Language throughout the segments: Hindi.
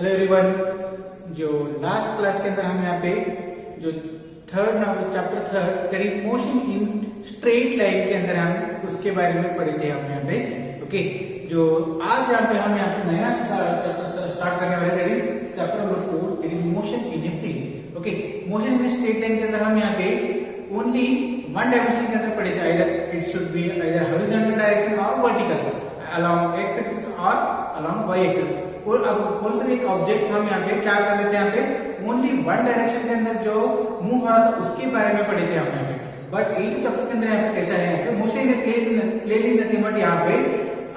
हेलो एवरीवन, जो लास्ट क्लास के अंदर हम यहाँ पे जो chapter third that is motion in straight line के अंदर हम उसके बारे में पढ़े थे हम यहाँ पे। ओके, जो आज यहाँ पे हम यहाँ पे नया चैप्टर स्टार्ट करने वाले that is chapter number 4 that is motion in a plane. Okay, motion in straight line के अंदर हम यहाँ पे ओनली वन डायमेंशन के अंदर पढ़े थे, either it should be either horizontal direction और वर्टिकल along x axis और along y axis। अब कौन सा एक ऑब्जेक्ट हम यहाँ पे क्या कर लेते हैं, यहाँ पे ओनली वन डायरेक्शन के अंदर जो मूव हो रहा था उसके बारे में पढ़े थे हम यहाँ पे। बट एक चैप्टर के अंदर यहाँ पे कैसा है, यहाँ पे motion in plane is nothing but यहाँ पे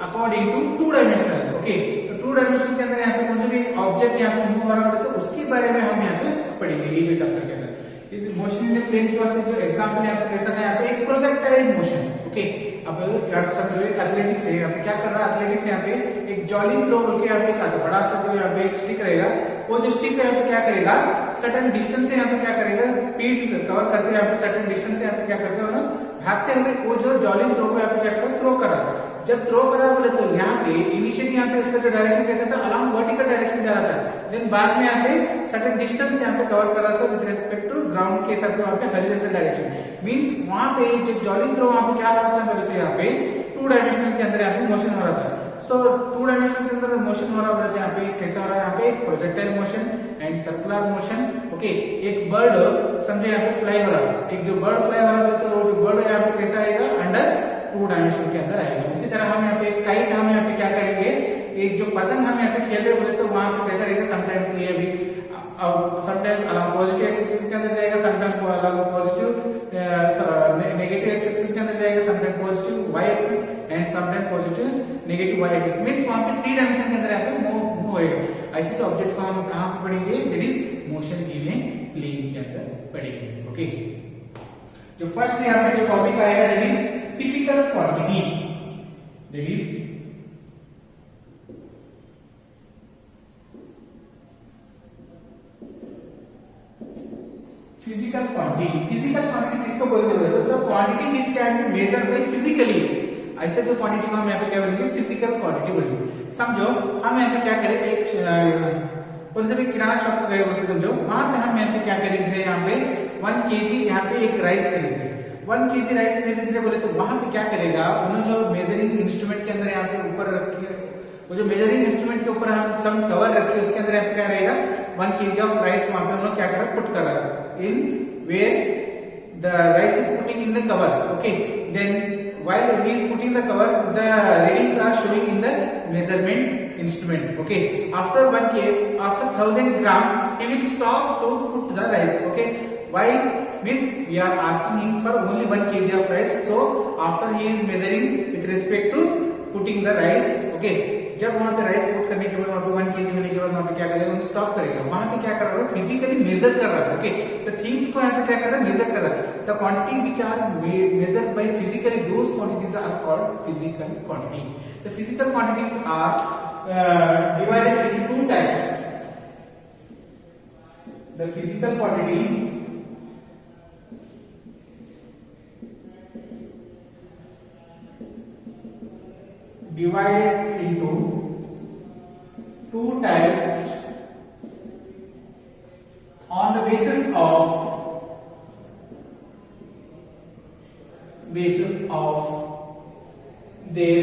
according to two dimensional. Okay, तो टू डायमेंशन के अंदर यहाँ पे कौन सा भी ऑब्जेक्ट यहाँ पे मूव हो रहा था तो उसके बारे में हम यहाँ पे पढ़ेंगे ये जो चैप्टर के अंदर। इस मोशन इन प्लेन के वास्ते जो एग्जांपल यहाँ पे कैसा है, यहाँ पे एक प्रोजेक्टाइल मोशन। ओके, अब यहाँ समझो एक एथलेटिक्स है, यहाँ पे क्या कर रहा है एथलेटिक्स, यहाँ पे एक जॉलिंग थ्रो बोल के यहाँ पे एक बड़ा सा जो यहाँ पे एक स्टिक रहेगा, वो जो स्टिक यहाँ पे क्या करेगा सर्टेन डिस्टेंस से यहाँ पे क्या करेगा स्पीड कवर करते हैं, यहाँ पे सर्टेन डिस्टेंस से यहाँ पे क्या करते हैं भागते हुए वो जो जॉलिंग थ्रो को यहाँ पे क्या कर रहा है थ्रो कर रहा है। जब थ्रो करा बोले तो यहाँ पे इनिशियली यहाँ पे उसका जो डायरेक्शन कैसा था अलॉन्ग वर्टिकल डायरेक्शन जा रहा था, देन बाद में यहाँ पे सर्टेन डिस्टेंस यहाँ पे कवर कर रहा था विद रिस्पेक्ट टू ग्राउंड के साथ वहाँ पे हॉरिजॉन्टल डायरेक्शन। मींस वहाँ पे जो जॉलिंग थ्रो वहाँ पे क्या हो रहा था बोले तो यहाँ पे टू डायमेंशनल के अंदर यहाँ पे मोशन हो रहा था। सो टू डायमेंशनल के अंदर मोशन हो रहा बोले तो यहाँ पे कैसा हो रहा है, यहाँ पे एक projectile motion and circular motion. Okay, एक बर्ड समझे यहाँ पे फ्लाई हो रहा है, एक जो बर्ड फ्लाई हो रहा है तो वो जो बर्ड यहाँ पे कैसा आएगा अंडर टू डायमेंशन के अंदर आएगा। उसी तरह हम यहाँ पे काइट हम यहाँ पे क्या करेंगे, एक जो पतंग हम यहाँ पे खेल रहे बोले तो वहां पे कैसा रहेगा समटाइम्स ये भी sometimes along positive X axis के अंदर जाएगा, sometimes along positive negative X axis के अंदर जाएगा, sometimes positive Y axis and sometimes positive negative Y axis. Means वहां पे थ्री डायमेंशन के अंदर यहाँ पे मूव होएगा। ऐसे तो ऑब्जेक्ट को हम कहां पे पढ़ेंगे, that is motion in a plane के अंदर पढ़ेंगे। ओके, जो फर्स्ट यहाँ पे जो टॉपिक आएगा that is physical quantity, that is physical quantity. Physical quantity किसको बोलते हैं, तो the quantity which can be measured by physically. ऐसे जो क्वांटिटी को हम यहाँ पे क्या बोलेंगे फिजिकल क्वांटिटी बोलेंगे। समझो हम यहाँ पे क्या करें, एक कौन से भी किराना शॉप पे गए बोलते समझो, वहां पे हम यहाँ पे क्या खरीद रहे हैं, यहाँ पे 1 kg यहाँ पे एक राइस खरीद रहे 1 kg राइस खरीद रहे बोले तो वहां पे क्या करेगा, उन्होंने जो मेजरिंग इंस्ट्रूमेंट के अंदर यहाँ पे ऊपर रखी वो जो मेजरिंग इंस्ट्रूमेंट के ऊपर हम सब कवर रखे उसके अंदर यहाँ पे क्या रहेगा 1 kg ऑफ राइस वहां पे उन्होंने क्या करा पुट करा in where the rice is putting in the cover. Okay, then while he is putting the cover the readings are showing in the measurement instrument. Okay, after 1000 grams he will stop to put the rice. Okay, why means we are asking him for only 1 kg of rice, so after he is measuring with respect to putting the rice. Okay, जब वहां पे राइस पुट करने के बाद वहां पे 1 kg होने के बाद वहां पे क्या करेगा उन्हें स्टॉप करेगा, वहां पे क्या कर रहा है फिजिकली मेजर कर रहा है। ओके, द थिंग्स को यहाँ पे क्या कर रहा है मेजर कर रहा है। The quantity which are measured by physically those quantities are called physical quantity. The physical quantities are divided into two types. The physical quantity divided into two types on the basis of their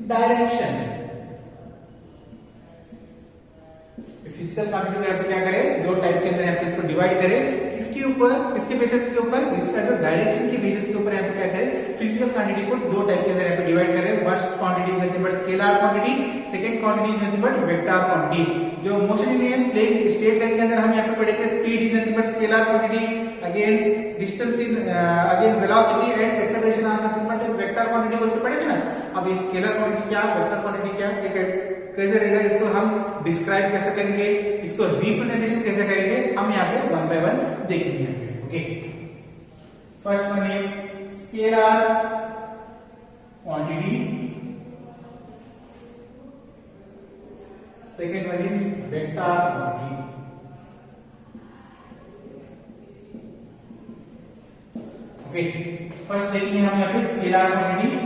direction। Physical quantity में आप क्या करें, दो टाइप के अंदर आप इसको डिवाइड करें, किसके ऊपर किसके बेसिस के ऊपर, इसका जो डायरेक्शन के बेसिस के ऊपर आप क्या करें फिजिकल क्वांटिटी को दो टाइप के अंदर आप डिवाइड करें। First quantity is nothing but scalar quantity, second quantity is nothing but vector quantity. जो motion in plane straight line के अंदर हम यहाँ पे पढ़े थे speed is nothing but scalar quantity, again distance in again velocity and acceleration are nothing but vector quantity बोल के पढ़े थे ना। अब ये स्केलर क्वांटिटी क्या वेक्टर क्वांटिटी क्या कैसे रहेगा, इसको हम डिस्क्राइब कैसे करेंगे, इसको रिप्रेजेंटेशन कैसे करेंगे, हम यहाँ पे वन बाय वन देखेंगे। Okay, first one is scalar quantity, second one is vector quantity. Okay, first देखेंगे हम यहाँ पे scalar quantity.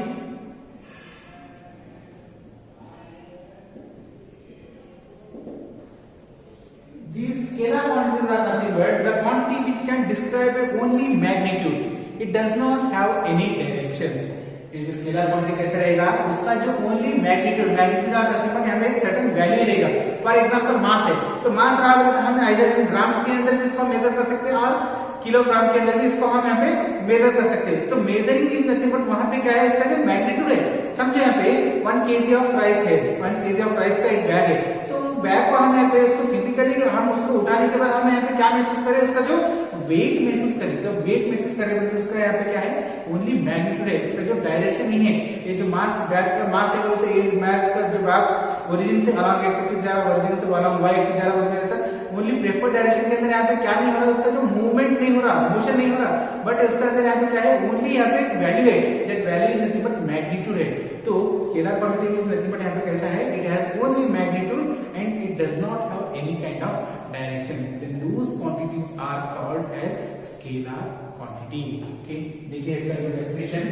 scalar quantities are nothing but the quantity which can describe only magnitude. It does not have any directions. ये जो स्केलर क्वांटिटी कैसे रहेगा, उसका जो ओनली मैग्नीट्यूड और नथिंग बट यहाँ पे एक सर्टेन वैल्यू रहेगा. फॉर एग्जांपल मास है, तो मास रहा तो हम आइदर ग्राम्स के अंदर भी इसको मेजर कर सकते हैं और किलोग्राम के अंदर भी इसको हम यहाँ पे मेजर कर सकते हैं. तो मेजरिंग इज नथिंग बट वहां पे क्या है, इसका जो मैग्नीट्यूड है, समझो यहाँ पे 1 kg ऑफ राइस है, 1 kg ऑफ राइस का एक बैग है. तो बैग को हम यहाँ पे उसको फिजिकली हम उसको उठाने के बाद हम यहाँ पे क्या महसूस करें, उसका जो वेट महसूस करें. तो वेट महसूस करें तो उसका यहाँ पे क्या है, ओनली मैग्नीट्यूड है, उसका जो डायरेक्शन नहीं है. ये जो मास बैग का मास है बोलते हैं, मास का जो बैग ओरिजिन से अलॉन्ग एक्स एक्सिस जा रहा है, ओरिजिन से अलॉन्ग वाई एक्सिस जा रहा है, सर ओनली प्रेफर्ड डायरेक्शन के अंदर यहाँ पे क्या नहीं हो रहा, उसका जो मूवमेंट नहीं हो रहा, मोशन नहीं हो रहा, बट उसके अंदर यहाँ पे क्या है, ओनली यहाँ पे वैल्यू है. That value is nothing but magnitude है. तो scalar quantity is nothing but यहाँ पे कैसा है, it has only magnitude and it does not have any kind of direction. Then those quantities are called as scalar quantity. Okay, देखिए इसका जो definition,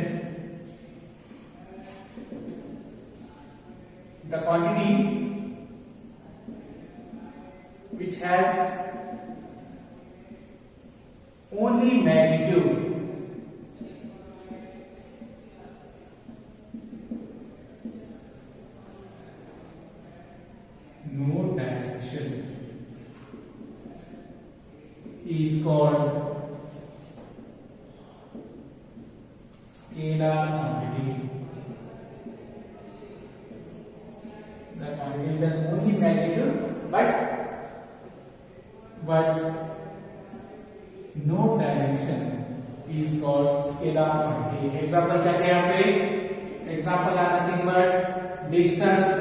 the quantity which has only magnitude no direction is called scalar quantity. The quantity has only magnitude but no direction is called scalar quantity. Example क्या थे यहाँ पे? Example are nothing but distance.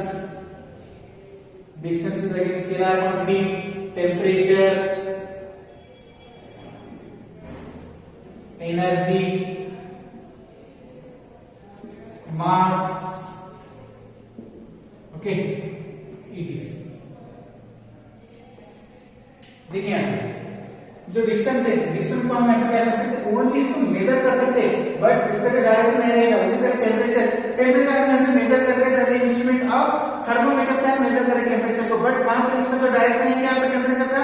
Distance is again scalar quantity. Temperature, energy, mass. Okay, it is. देखिए जो डिस्टेंस है, डिस्टेंस को हम क्या कर सकते हैं, ओनली इसको मेजर कर सकते हैं, बट इसका जो डायरेक्शन नहीं रहेगा. उसी तरह टेम्परेचर में हम मेजर कर रहे हैं इंस्ट्रूमेंट ऑफ थर्मोमीटर से हम मेजर कर रहे हैं टेम्परेचर को, बट वहां पे इसका जो डायरेक्शन है क्या है टेम्परेचर का,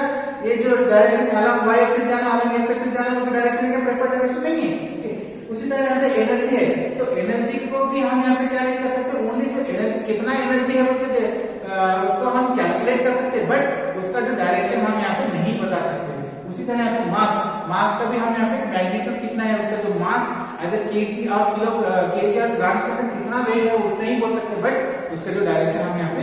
ये जो डायरेक्शन अलग वाई एक्सिस जाना, अलग एक्स एक्सिस जाना, उसका डायरेक्शन क्या प्रेफर्ड डायरेक्शन नहीं है. उसी तरह यहाँ पे एनर्जी है, तो एनर्जी को भी हम यहाँ पे क्या नहीं कर सकते, ओनली जो एनर्जी कितना एनर्जी है उसको हम कैलकुलेट कर सकते हैं, बट उसका जो डायरेक्शन हम यहाँ पे नहीं बता सकते. उसी तरह यहाँ पे मास का भी हम यहाँ पे मैग्नीट्यूड कितना है, उसका जो मास अगर केजी और केजी और ग्राम्स के कितना वेट है उतना ही बोल सकते हैं, बट उसका जो डायरेक्शन हम यहाँ पे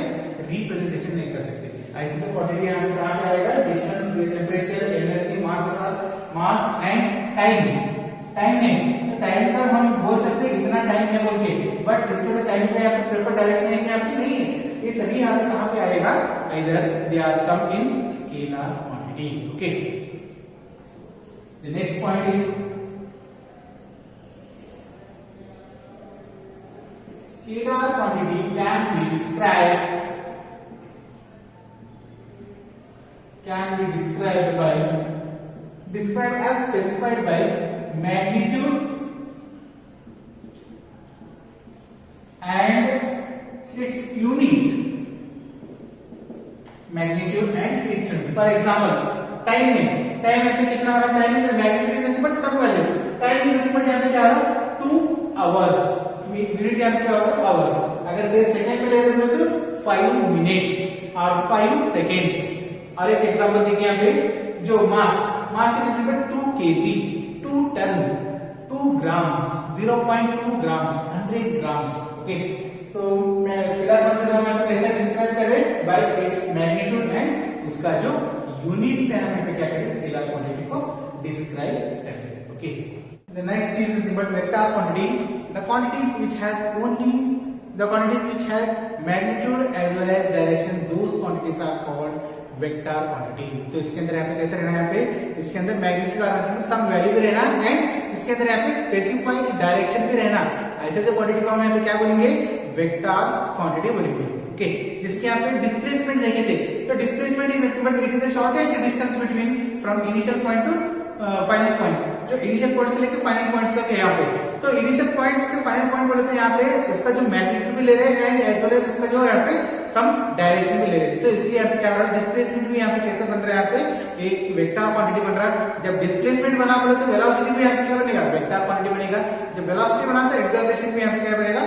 रिप्रेजेंटेशन नहीं कर सकते. ऐसे तो क्वांटिटी यहाँ पे कहाँ पे आएगा, distance, temperature, energy, mass and time है. टाइम का हम बोल सकते हैं इतना टाइम है बोल के, बट इसके लिए टाइम का यहाँ पे प्रेफर्ड डायरेक्शन है यहाँ पे नहीं है. ये सभी यहाँ पे कहाँ पे आएगा, either they are come in scalar quantity. Okay, the next point is scalar quantity can be described as specified by magnitude and its unit. Magnitude and its unit. For example, time में कितना आ रहा, टाइम में magnitude is nothing but some value, time is nothing but यहाँ पे क्या आ रहा, 2 आवर्स. यूनिट यहाँ पे क्या होगा, आवर्स. अगर से सेकंड में ले रहे हो तो 5 मिनट्स और 5 सेकंड्स. और एक एग्जांपल देखिए यहाँ पे, जो mass is nothing but 2 kg, 2 ton, 2 grams, 0.2 grams, 100 grams. Okay, तो मैं स्केलर क्वांटिटी हम आपको कैसे डिस्क्राइब करें, बाय इट्स मैग्नीट्यूड एंड उसका जो यूनिट से हम क्या करें, स्केलर क्वांटिटी को डिस्क्राइब करें. Okay, the next is nothing but vector quantity. The quantities which has only the quantities which has magnitude as well as direction, those quantities are called vector quantity. तो इसके अंदर यहाँ पे कैसे रहना है, यहाँ पे इसके अंदर मैग्नीट्यूड और नथिंग सम वैल्यू भी रहना एंड इसके अंदर यहाँ पे स्पेसिफाइड डायरेक्शन भी रहना. ऐसे जो क्वांटिटी को हम यहाँ पे क्या बोलेंगे, वेक्टर क्वांटिटी बोलेंगे. ओके, जिसके यहाँ पे डिस्प्लेसमेंट देखे थे, तो displacement is nothing but it is the shortest distance between from initial point two final point. जो इनिशियल पॉइंट से लेकर फाइनल पॉइंट तक है यहाँ पे, तो इनिशियल पॉइंट से फाइनल पॉइंट बोले तो यहाँ पे इसका जो मैग्नीट्यूड भी ले रहे हैं एंड एज वेल एज इसका जो यहाँ पे सम डायरेक्शन में ले रहे हैं। तो इसलिए यहाँ पे क्या हो रहा है, डिस्प्लेसमेंट भी यहाँ पे कैसे बन रहा है, यहाँ पे एक वेक्टर क्वांटिटी बन रहा है। जब डिस्प्लेसमेंट बना बोले तो वेलोसिटी भी यहाँ पे क्या बनेगा, वेक्टर क्वांटिटी बनेगा। जब वेलोसिटी बना तो एक्सेलरेशन भी यहाँ पे क्या बनेगा,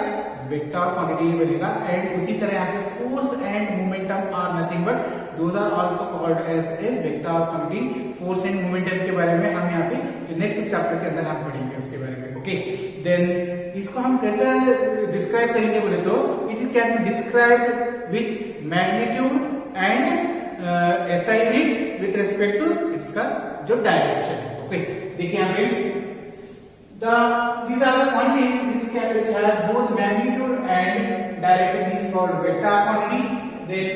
वेक्टर क्वांटिटी ही बनेगा। एंड उसी तरह यहाँ पे force and momentum are nothing but those are also called as a vector quantity. Force and momentum के बारे में हम यहाँ पे नेक्स्ट चैप्टर के अंदर हम पढ़ेंगे उसके बारे में। ओके, देन इसको हम कैसे डिस्क्राइब करेंगे बोले तो it can be described with magnitude and SI unit with respect to इसका जो डायरेक्शन। ओके, देखिए यहाँ पे these are the quantities which has both magnitude and direction is called vector quantity. Then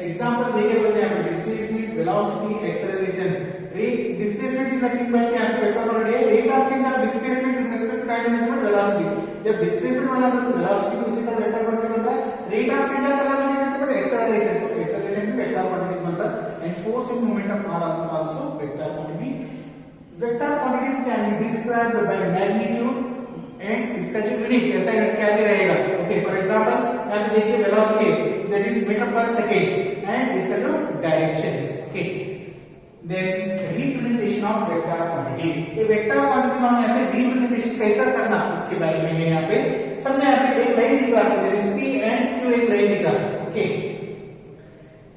example देखे बोलते हैं यहाँ पे displacement, velocity, acceleration. Rate displacement is nothing but यहाँ पे vector quantity है. Rate of change of displacement with respect to time is equal to velocity. जब displacement बना तो velocity भी उसी तरह vector quantity बनता है. Rate of change of velocity is equal to acceleration. तो acceleration भी vector quantity बनता है. And force and momentum are also vector quantity. Vector quantities can be described by magnitude and इसका जो यूनिट ऐसा क्या भी रहेगा। ओके, फॉर एग्जांपल यहां पे देखिए velocity that is metre per second and इसका जो directions. Okay, then representation of vector quantity. ये वेक्टर क्वांटिटी में हम यहां पे रिप्रेजेंटेशन कैसा करना उसके बारे में है। यहां पे समझे, यहां पे एक लाइन दिख रहा है that is P and Q, एक लाइन दिख रहा है। ओके,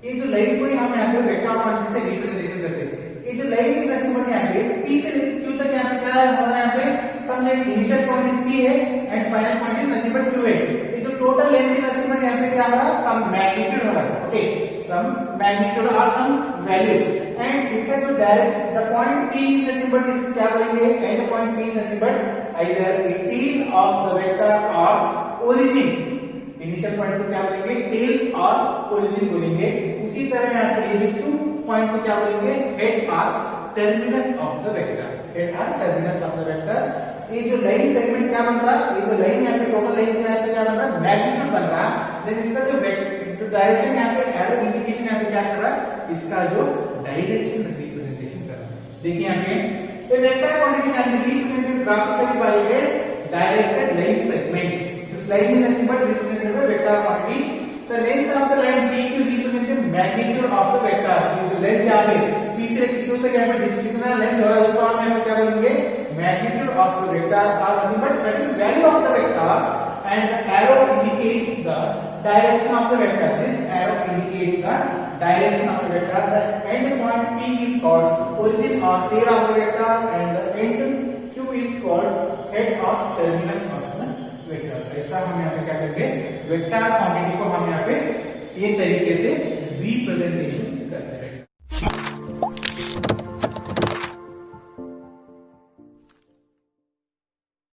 ये जो लाइन को हम यहां पे वेक्टर क्वांटिटी से रिप्रेजेंटेशन करते हैं। ये जो लाइन इज नथिंग बट यहाँ पे P से लेकर Q तक यहाँ पे क्या है हमारे यहाँ पे समझे इनिशियल पॉइंट इज P है and final point is nothing but Q है। ये जो total length is nothing but यहाँ पे क्या हो रहा है, सम मैग्नीट्यूड हो रहा है। ओके, सम मैग्नीट्यूड और सम वैल्यू एंड इसका जो direction the point P is nothing but इस क्या बोलेंगे, end point P is nothing but either the tail of the vector और ओरिजिन। इनिशियल पॉइंट को क्या बोलेंगे, टेल और ओरिजिन बोलेंगे। उसी तरह यहाँ पे ये जो Q पॉइंट को क्या बोलेंगे, हेड और terminus of the vector. Head और टर्मिनस ऑफ द वेक्टर। ये जो लाइन सेगमेंट क्या बन रहा है, ये जो लाइन यहाँ पे टोटल लाइन यहाँ पे क्या बन रहा है, मैग्नीट्यूड बन रहा है। देन इसका जो डायरेक्शन यहाँ पे एरो इंडिकेशन यहाँ पे क्या कर रहा है, इसका जो डायरेक्शन रिप्रेजेंटेशन कर रहा है। देखिए यहाँ पे vector quantity can be represented graphically by a directed line segment. This line is nothing but represented by vector quantity. The length of the line PQ represents the magnitude of the vector. ये जो लेंथ यहाँ पे P से Q तक यहाँ पे कितना लेंथ हो रहा है उसको हम यहाँ पे क्या बोलेंगे, magnitude of the vector or nothing but certain value of the vector and the arrow indicates the direction of the vector. This arrow indicates the direction of the vector. The end point P is called origin or tail of the vector and the end Q is called head or terminus of the vector. ऐसा हम यहाँ पे क्या करेंगे, वेक्टर क्वांटिटी को हम यहाँ पे एक तरीके से रिप्रेजेंटेशन